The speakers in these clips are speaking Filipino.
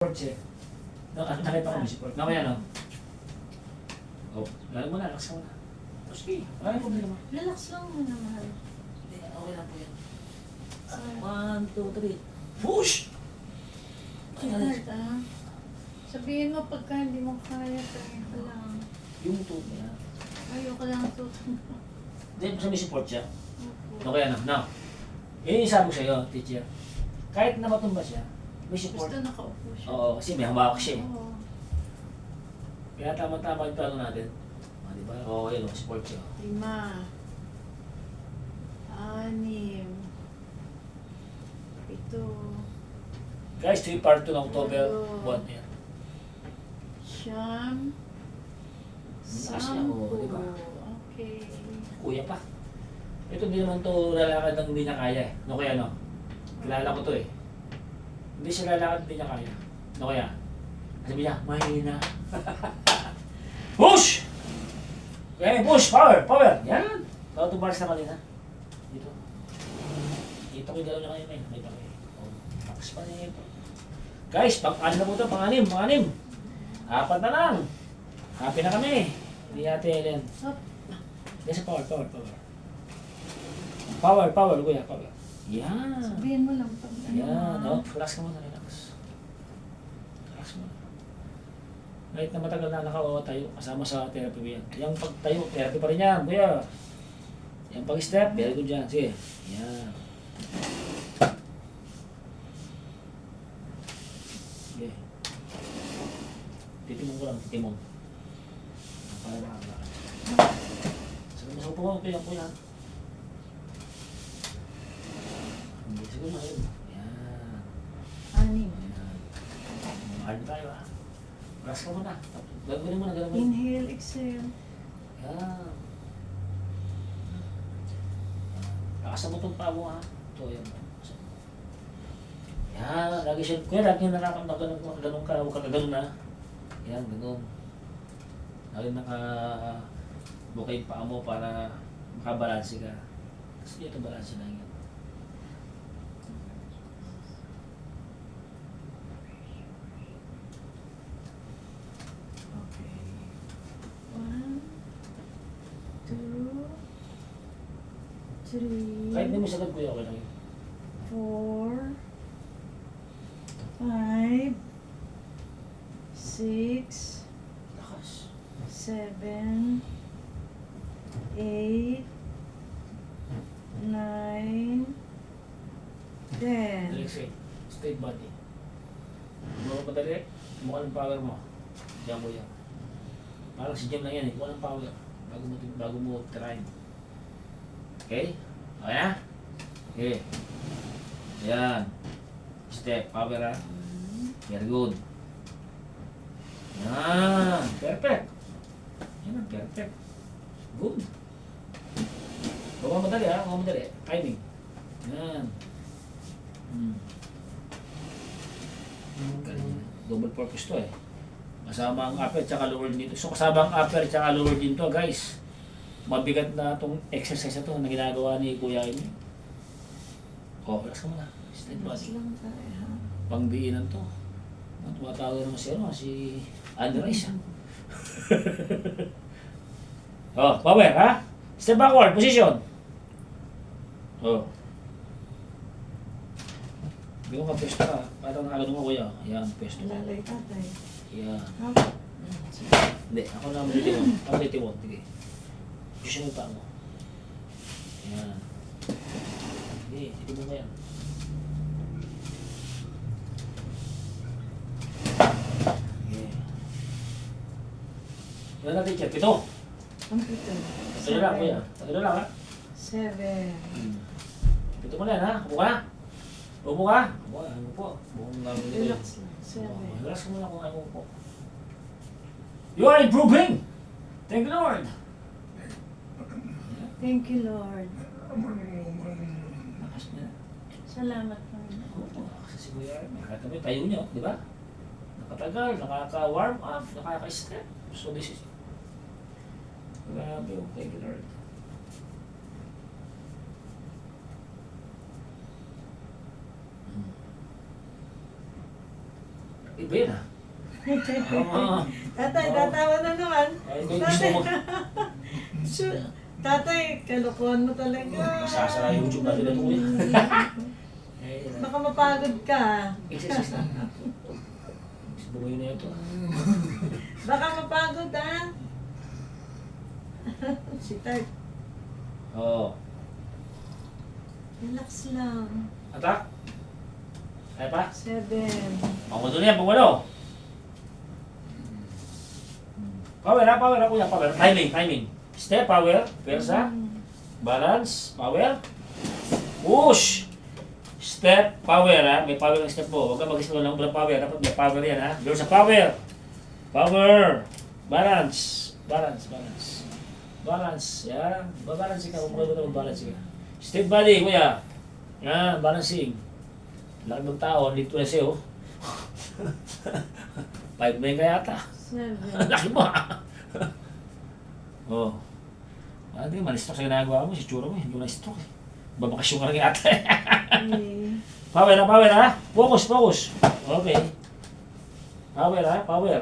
support check. Nakita ko may support. Mamaya no? Oh, lalo mo na, relax ka muna. Sige, wala yung problema. Relax lang muna, mahal. Hindi, okay lang po yan. Sorry. 1, 2, 3. Push! Mahal, ah. Sabihin mo pagka hindi mo kaya, kaya ka lang. Yung tube niya. Ayoko lang tutun. Hindi, may support siya. Okay, ano? Now, yun yung sabi ko sa'yo, teacher. Kahit na matumba siya, may support. Basta nakaupo siya. Oo, kasi may hawak siya eh. Oo. Kaya tama-tama yung plano natin. Ah, di ba? Oo, yun o, support siya. 5, 6, 7, Guys, ito yung part 2 ng October Oo. 1 yan. Siyam, Taas niya, oo, di ba? Okay. Kuya pa. Ito hindi naman to lalakad ng hindi niya kaya eh. No kaya no? Kilala ko to eh. Hindi siya lalakad hindi niya kaya. No kaya? Sabi niya, mahina. Push! Okay, push! Power! Power! Yan! Bago to bars na kanina. Dito. Dito ko yung galaw niya kanina eh. May pake. Oh, takas pa niya ito. Guys, pang-anim na po ito. Pang-anim. Pang-anim. 4 na lang. Happy na kami. Hindi ate Ellen. Up. Hindi sa power, power, power. Power, power, kuya, power. Yan. Sabihin mo lang pag ano. Yan, no? Relax ka muna, relax. Relax muna. Kahit na matagal na nakawawa tayo, kasama sa therapy mo yan. Yung pagtayo, therapy pa rin yan, kuya. Yung pag-step, very good yan. Sige. Yan. Sige. Titimong ko lang, titimong. Para makakala. Sige, masupo mo, kuya, kuya. Hindi, siguro na yun. Yan. 6. Yan. Hard tayo ah. Relax ka muna. Gagawin mo na, gagawin mo. Inhale, exhale. Yan. Lakas mo itong paa mo ha. Ito, yan. Yan, lagi siya. Kuya, lagi yung nakakaganon ka. Huwag ka gaganon na. Yan, ganon. Lagi bukay yung paa mo para makabalansi ka. Kasi ito balansi lang yan. Okay. 1, 2, 3, Kahit hindi mo sagad kuya, okay lang yun. 4, 5, 6, Lakas. 7, 8, 9, 10. Relax eh. Straight body. Huwag mo padali. Mukha ng power mo. Diyan mo yan. Parang si Jim lang yan eh. Mukha ng power. Bago mo try. Okay? Okay na? Okay. Yan. Step. Power ha. Very good. Yan. Perfect. Yan. Perfect. Good. Huwag mo madali ha. Huwag mo madali. Timing. Yan. Double purpose to eh. Kasama ang upper tsaka lower dito. So kasama ang upper tsaka lower din to guys. Mabigat na itong exercise na to na ginagawa ni Kuya Amy. Oh, relax ka muna. Straight Relax body. lang tayo, ha? Pangdiinan to. Tumatawag naman si Andres ha. Oh, power ha? Step backward, position. Oh. Bigyan ka pwesto ka. Parang nakagano mo kuya. Ayan, pwesto ka. Lalay tatay. Ayan. Up. Hindi, ako na malitiwon. Ako malitiwon. Sige. Position yung paa mo. Ayan. Sige, itibong mo yan. Sige. Ilan na teacher? 7. Computer. Ito lang kuya. Ito lang ha. 7. Ito mo na yan ha. Upo ka na. Upo ka. Upo ka. Upo. Buong namin dito. Relax lang. 7. Relax mo na kung ano upo. You are improving! Thank you Lord! Thank you, Lord. Lakas niya. Salamat, Panginoon. Oo, kasi si Kuya Army, kahit kami tayo niyo, di ba? Nakatagal, nakaka-warm up, nakaka-step. So this is, grabe, oh, thank you Lord. Iba yun ah. Oo. Tatay, Oo. tatawa na naman. Ay, ito yung gusto mo. Sure. Tatay, kalokohan mo talaga. Masasara yung YouTube natin ito kuya. Eh, yun Baka mapagod ka. exercise na. Bumoy na ito. Baka mapagod ha. Si Tart, Oo. relax lang. Atak? Kaya pa? 7. Pang-walo na yan, pang-walo. Power ha, power ha kuya, power. Timing. Step, power. Persa. Balance, power. Push. Step, power ha. May power ng step mo. Huwag ka mag-isip lang ng power. Dapat may power yan ha. Girls sa power. Power. Balance. Yan. Babalance ka. Kung mag-balance ka. Step body kuya. Yan, balancing. Laki ng tao, hindi to oh. 5 na yung kaya ata. 7. Laki mo ah. Oo. Hindi, man-stroke sa ginagawa mo. Si Chura mo, hindi mo na-stroke eh. Babakasyon ka rin ata eh. Power ha. Focus. Okay. Power.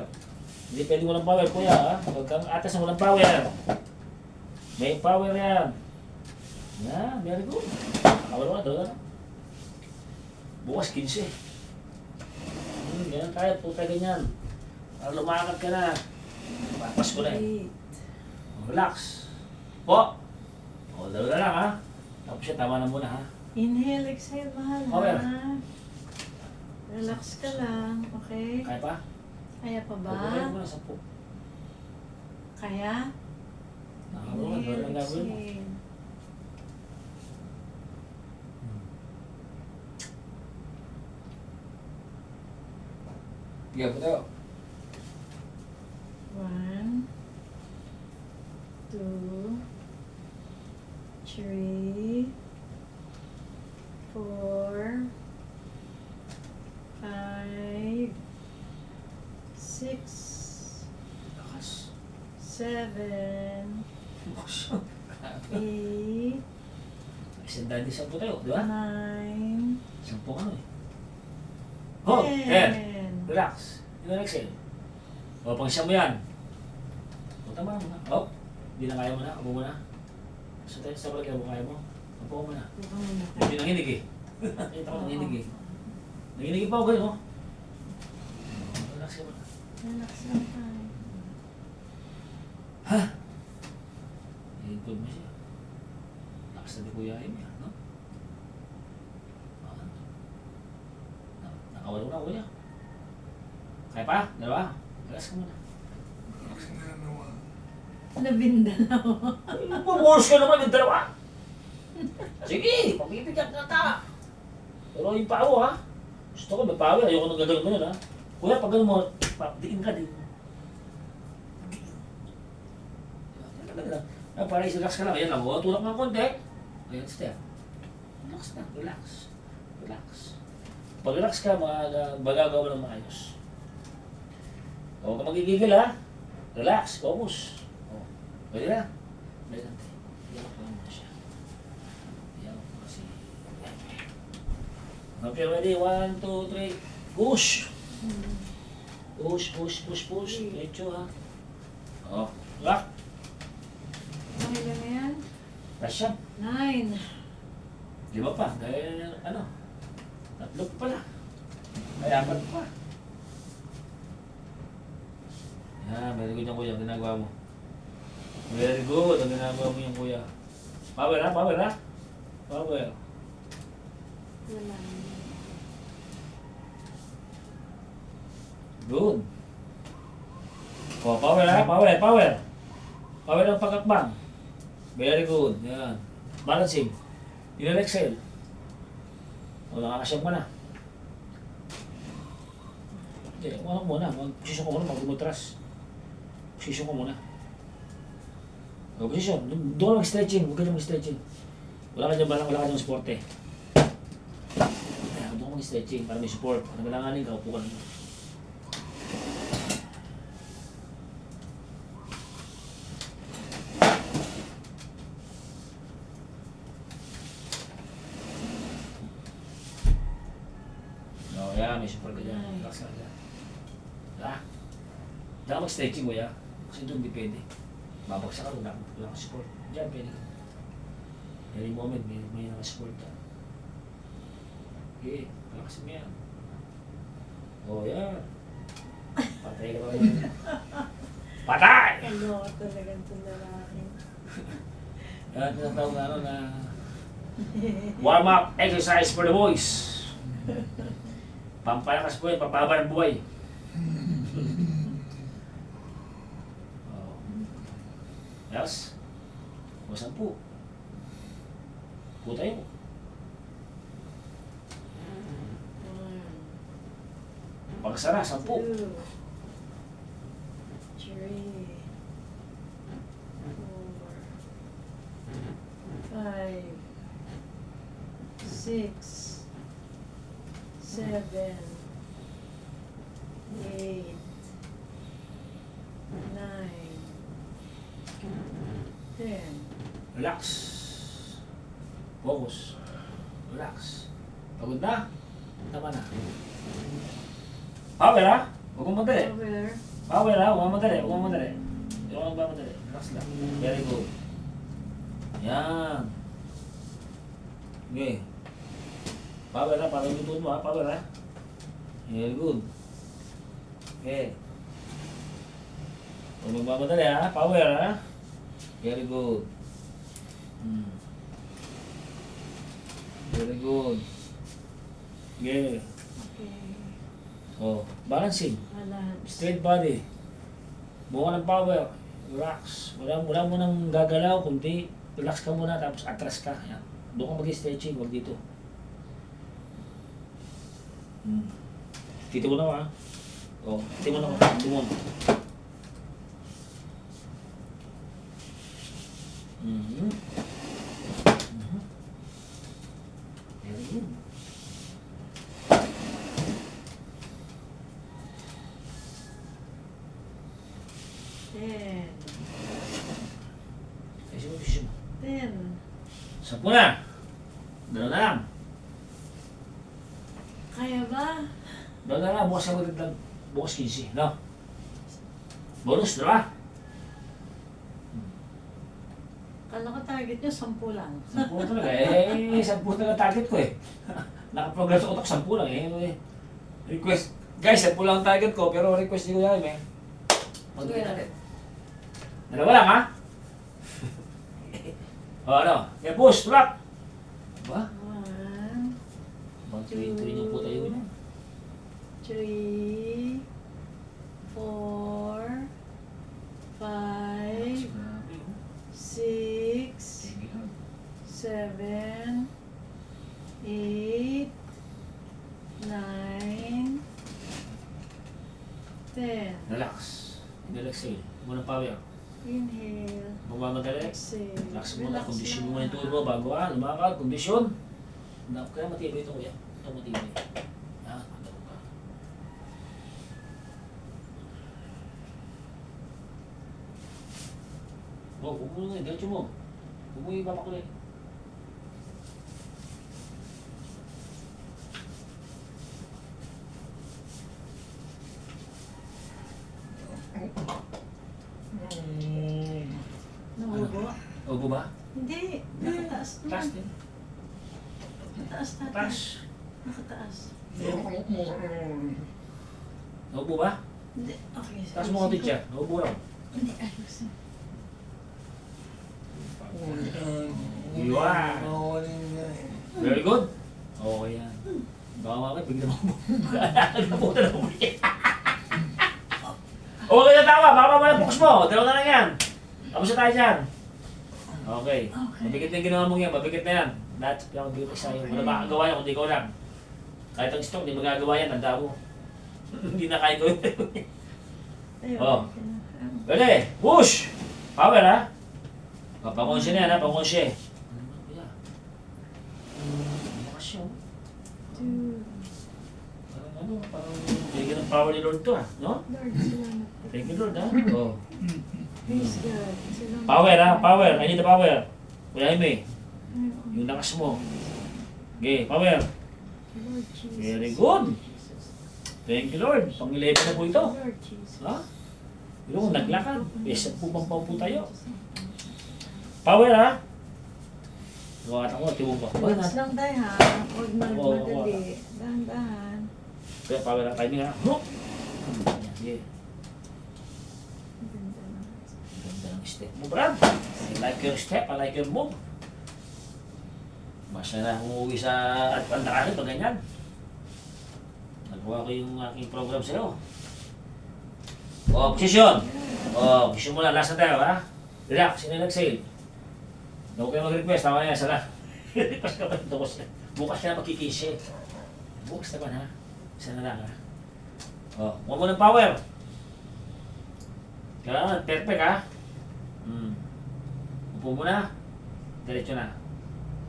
Hindi pwede walang power, kuya ha. Huwag kang atas na walang power. May power yan. Yan, very good. Power mo na, dalawa na. Bukas 15. Ganyan tayo, puta ganyan. Para lumakad ka na. Papas ko na eh. 8. Relax. Po. O, dalawa na lang ha. Tapos siya, tama na muna ha. Inhale, exhale, mahal Okay. ha. Relax ka lang, okay? Kaya pa? Kaya pa ba? Pagkakain mo na 10. Kaya? Nakakaroon ka, dalawa lang gagawin mo. exhale. Bigyan ko tayo. 1, 2, 3, 4, 5, 6, Lakas. 7, Bukas. 8, Isang daddy 10 tayo, di ba? 9, 10 ka na eh. Hold. 10. 10. Relax. Yun ang exhale. O, pang mo yan. O, tama na muna. O, hindi na kaya mo na. Upo mo na. Sa tayo sa pagkaya mo kaya mo. Upo mo na. Buka muna ka. Hindi nanginig eh. Nakita ko nanginig eh. Nanginig pa ako ganun, oh. Relax ka muna. Relax lang tayo. Ha? I-good mo siya. Lakas na di kuya Amy, no? Nakawalo na kuya. Kaya pa? Dalawa? Relax ka muna. Relax ka muna. Labindalaw. Magpabuhos ka naman yung dalawa. Sige, pabibigyan ka ta. Pero yung pao ha. Gusto ko may pao. Ayoko nang gagawin mo yun ha. Kuya, pag gano'n mo, diin ka din. Para relax ka lang. Ayan lang. O, tulak ng konti. Ayan, step. Relax na. Relax. Pag relax ka, magagawa ng maayos. Huwag ka magigigil ha. Relax. Focus. O, pwede na. Pwede na. Iyak lang mo siya. Iyak mo kasi. Okay, ready? 1, 2, 3. Push. Push. Diretso ha. O, lock. Okay lang na yan? Press up. 9. 5 pa. Dahil ano? 3 pala. Ay, 4 pa. Yan, very good yung kuya. Ginagawa mo. Very good. Ang ginagawa mo yung kuya. Power ha? Power. Wala. Good. O, power ha? Power. Power ang pagkakbang. Very good. Yan. Balancing. Yun ang exhale. O, nakakasyam ka na. Hindi, wala muna. Mag-posisyon ko muna. Mag-umutras. Posisyon ko muna. O, posisyon. Doon mag-stretching. Huwag ka dyan mag-stretching. Wala ka dyan support eh. Kaya doon mag-stretching para may support. Kung kailanganin ka, upo ka naman. O, yan. May support ka dyan. Relax ka dyan. Ha? Diyan ka mag-stretching mo, ya. Kasi doon depende. Babagsak ka, wala kang support. Diyan, pwede ka. Any moment, may naka-support ka. Okay, palakasin mo yan. O, yan. Patay ka ba mo? Patay! Kaloka talaga itong lalaki. Yan, tinatawag na ano na warm-up exercise for the boys. Pampalakas po yan, papaba ng buhay. Oh. Yes? O 10. Putay mo. 1, Pagsara, 10. 2, 3, 4, 5, 6, 7, 8, 9, 10. Relax. Focus. Relax. Pagod na? Tama na. Power ha? Huwag mong madali. Over. Power ha? Huwag mong madali. Huwag mong madali. Huwag mong madali. Relax lang. Very good. Yan. Okay. Power ha? Parang yung mo ha? Power ha? Very good. Okay. Huwag magmamadali ha? Power ha? Very good. Very good. Okay. Okay. Oh, balancing. Balance. Straight body. Buka ng power. Relax. Wala mo nang gagalaw, kundi relax ka muna tapos atras ka. Yan. Doon ka mag-stretching, wag dito. Tito mo na ha. Oh, tito mo na. Tito mo na. Very good. Ten. Kasi mo position mo. 10. 10 na. Dalawa na lang. Kaya ba? Dalawa na lang. Bukas ka ulit lang. Bukas 15. No? Bonus, dalawa. Kala ko target niya 10 lang. 10 talaga. Eh, 10 talaga target ko eh. Nakaprogram sa utak, 10 lang eh. Request. Guys, 10 lang ang target ko, pero request nyo yan eh. Mag-gawin natin. Dalawa lang ha? O ano? Kaya push, tulak! Ba? 1, Mag-tuloy-tuloy niyo po tayo na. 3, 4, 5, 6, 7, 8, 9, 10. Relax. Relax eh. Muna power. Inhale. Bumamadali. Exhale. Relax muna. Kondisyon mo lang. muna yung tulog mo bago lumakad. Kondisyon. Kaya matibay ito kuya. Ito matibay. Ha? Matulog ka. Huwag mo nga. Diretso mo. Huwag mo ipapakulit. Nahubo? Obo ba? Hindi. Nakataas naman. Taas din. Nakataas natin. Taas. Nakataas. Obo ba? Hindi. Okay. Taas mo konti siya. Obo lang. Hindi. Ayos. Iwan. Very good. Okay yan. Baka mamaya bigla mo. Napunta na uli. Okay na tama. Baka mamaya focus mo. Dalawa na lang yan. Tapos na tayo dyan. Okay. Mabigat na yung ginawa mong yan. Mabigat na yan. Lahat yung mabigat sa'yo. Wala makagawa yan kundi ikaw lang. Kahit ang stock, hindi magagawa yan. Tanda mo. Hindi na kaya gawin. Ayun. Oh. Pwede. Push! Power ha? Pangonsya na yan ha. Pangonsya. Lakas yun. 2. Parang bigyan ng power ni Lord to ha. No? Lord, salamat. Thank you Lord ha. Oh. Praise God. Salamat. Power ha. Power. I need the power. Kuya Jaime. Ayun. Yung lakas mo. Okay. Power. Lord Jesus. Very good. Thank you, Lord. Pang-11 na po ito. Lord Jesus. Ha? Pero kung naglakad, besa po bang po tayo. Power, ha? Nakakata ko, tiwong pa. Relax lang tayo ha. Huwag Oo, magmadali. Dahan-dahan. Kaya power ang timing, ha? Hook! Sige. Ganda na. Ganda ng step mo, Brad. I like your step, I like your move. Basta na umuwi sa at pandarani pag ganyan. Nagawa ko yung aking program sa'yo. O, posisyon. O, posisyon mo lang. Last na tayo, ha? Relax, in and exhale. Huwag kayo mag-request. Tama na yan, sana. Request ka pa ito. Bukas ka na magkikisi. Bukas naman, ha? Isa na lang, ha? O, huwag mo ng power. Kailangan, perfect, ha? Upo mo na. Diretso na.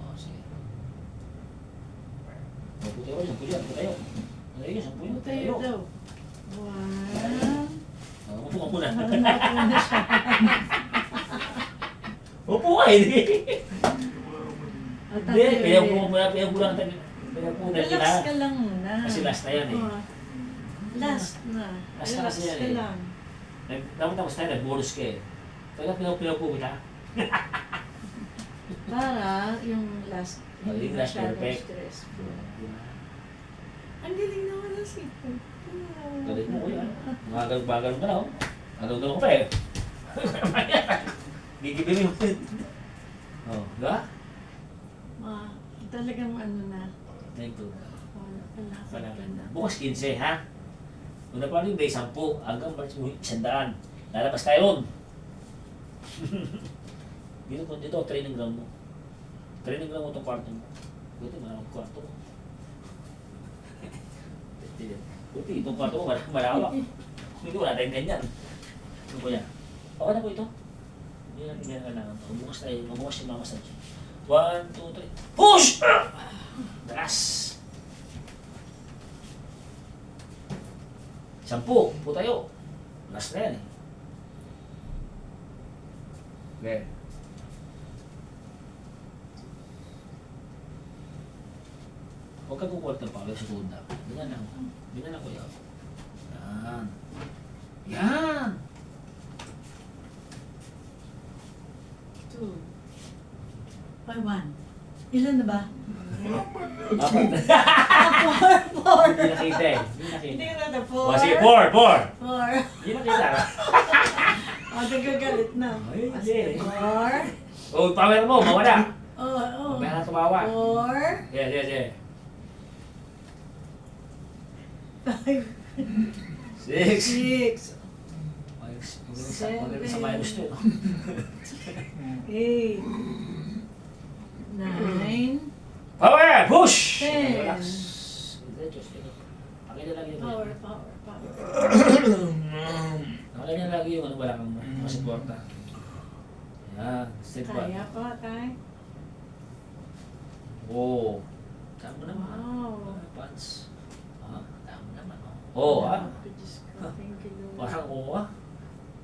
O, sige. Upo tayo, sampu yan. Upo tayo. Ano yun, sampu yun. Tayo daw. One. Upo ka muna. Parang napo na siya. Upo ka, hindi. At Hindi, tayo kaya ulit. upo mo na, kaya upo lang tayo. Kaya upo na Relax ka lang muna. Kasi last na yan, eh. Oo. Last na. Last na Relax kasi yan, ka eh. lang. Tapos tayo, nag-bonus ka eh. Kaya pinapu kita. Para yung last. Oh, yung last masyadong perfect. stressful. Ang galing naman ang sipon. Galing mo kuya. Bagal ka na oh. Ano ko pa eh. Gigibili mo. Oh, diba? Talagang ano na. Thank you. Palakad ka na. Bukas 15 ha. Una pa rin day 10 hanggang 100. Lalabas tayo ron. Dito, training ground mo. Training ground mo itong kwarto mo. Buti, maraming kwarto mo. Buti, itong kwarto mo, malawak. Hindi, wala tayong ganyan. Ano po yan? Okay na po ito. Hindi na kailangan. Bukas tayo, mabukas yung mamasage. 1, 2, 3. Push! Dalas! 10 po tayo. Last na yan eh. Okay. Huwag kang kukulit ng power sa tuhod na. Ganyan lang. Ganyan lang kuya. Yan. Yan! 2. 1. Ilan na ba? Apat na. 4. Hindi nakita eh. Hindi Hindi nakita. ka na 4. O sige, 4. 4. Hindi nakita. Nagagalit na. Ay, hindi. 4. O, power mo, mawala. Oo. May na tumawa. 4. Yes. 5. 6. 6. Magaling sa minus 2. 8. 9. Power! Push! 10. Relax. Akin na lang yun. Power. Akin na lagi yung ano balakang mo. Masuporta. Yan. Step 1. Kaya pa, tay. Oo. Tama naman. Wow. Pants. Tama naman. Oo, Diyos ko, thank you, Lord. Parang oo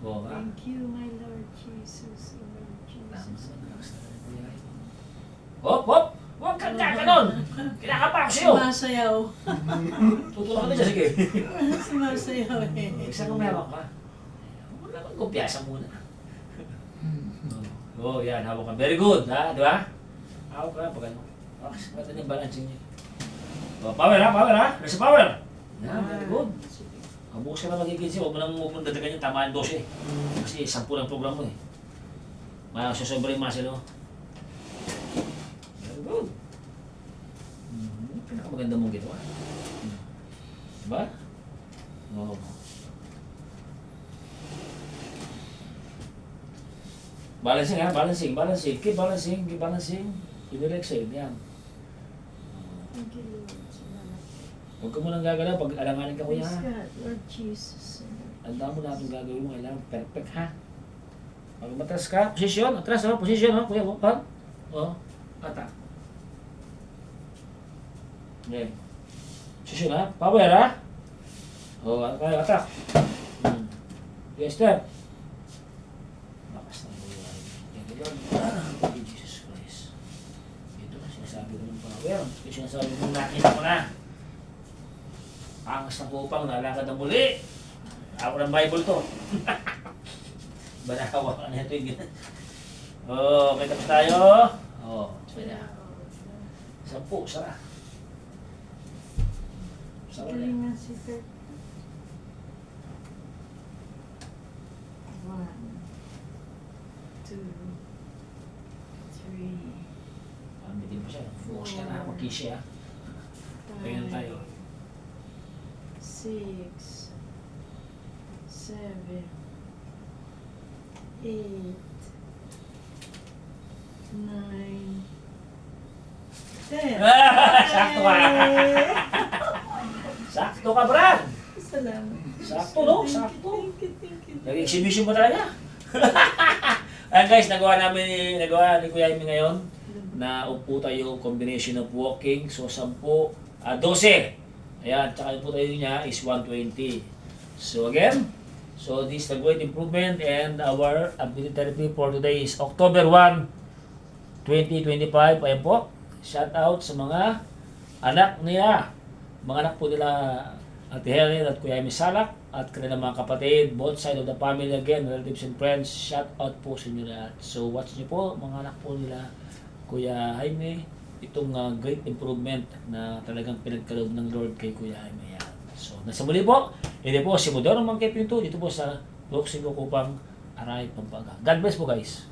Oo Thank you, my Lord Jesus. Lord Jesus. Hop! Huwag kang kakanon! Kinakapa ako sa'yo! Sumasayaw. Tutulungan ka dyan, sige. Sumasayaw eh. Isa kang meron ka. Huwag naman kumpiasa muna. Yan. Hawak ka. Very good, ha? Di ba? Hawak ka. Pag ano. Maganda yung balancing niya. Power, ha? Nasa power! Yan, very good. Bukas ka na magiging siya. Huwag mo nang dadagan yung tamaan 12 eh. Kasi 10 lang program mo eh. Masusobra yung muscle mo. Very good. Pinakamaganda mong ginawa. Diba? Oo. Balancing ha, balancing. Keep balancing. I-relax eh, yan. Thank you, Lord. Salamat. Huwag ka munang gagalaw pag alanganin ka kuya Praise ha. God, Lord Jesus. Tandaan mo na itong gagawin mo, kailangan perfect ha. Pag matras ka, posisyon, posisyon ha, kuya mo, ha? Atak. Okay. Posisyon ha, power ha. Atak. Okay, step. Lakas ng buhay. Thank you Lord. Thank you Jesus Christ. Ito na sinasabi ko ng power. Ito sinasabi ko nakita ko na. Angas ng kupang, nalakad na muli. Ako ng Bible to. Banawa ka na ito yung ganyan. Oh, may tapos tayo. Oh, wala. 10, sara. Sara na. Galing nga si Kurt. 1, 2, 3, Pamitin mo siya. Focus ka na. Mag-kisi ha. Tingnan tayo. 6, 7, 8, 9, 10. Sakto ka. Sakto ka, Brad. Salamat. Sakto, no? Sakto. Thank you. Nag-exhibition mo talaga. Ayan guys, nagawa ni Kuya Amy ngayon na upo tayo combination of walking. So 10, 12. Ayan, tsaka yung po tayo niya is 120. So again, so this is the great improvement and our ability therapy for today is October 1, 2025. Ayan po, shout out sa mga anak niya. Mga anak po nila Ate Helen at Kuya Amy Salak at kanilang mga kapatid, both side of the family again, relatives and friends, shout out po sa inyo lahat. So watch niyo po, mga anak po nila Kuya Jaime, itong great improvement na talagang pinagkaloob ng Lord kay Kuya Jaime. Yan. So nasa muli po, ito po si Modoro Mangkep dito po sa Luxing Kupang Aray, Pampanga. God bless po guys.